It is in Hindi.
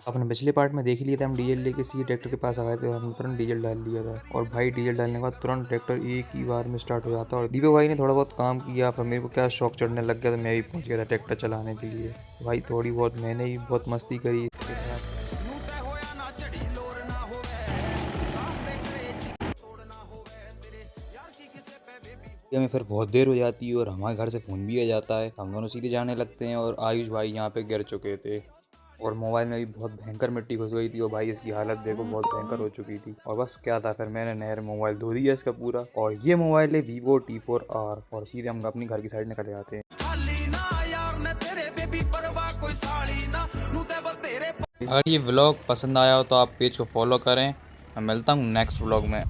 आपने पिछले पार्ट में देख ही लिया था, हम डीजल लेके सीधे ट्रैक्टर के पास आ गए थे, हमने तुरंत डीजल डाल लिया था। और भाई डीजल डालने के बाद तुरंत ट्रैक्टर एक ही बार में स्टार्ट हो जाता। और दीपक भाई ने थोड़ा बहुत काम किया, फिर मेरे को क्या शौक चढ़ने लग गया, तो मैं भी पहुंच गया था ट्रैक्टर चलाने के लिए। भाई थोड़ी बहुत मैंने भी बहुत मस्ती करी इसके साथ। हमें फिर बहुत देर हो जाती है और हमारे घर से फ़ोन भी आ जाता है, हम दोनों सीधे जाने लगते हैं। और आयुष भाई यहाँ पे गिर चुके थे और मोबाइल में भी बहुत भयंकर मिट्टी घुस गई थी। और भाई इसकी हालत देखो बहुत भयंकर हो चुकी थी। और बस क्या था, फिर मैंने नहर मोबाइल धो दिया इसका पूरा। और ये मोबाइल है Vivo T4R। और सीधे हम अपनी घर की साइड निकल जाते हैं। अगर ये व्लॉग पसंद आया हो तो आप पेज को फॉलो करें। मैं मिलता हूँ नेक्स्ट व्लॉग में।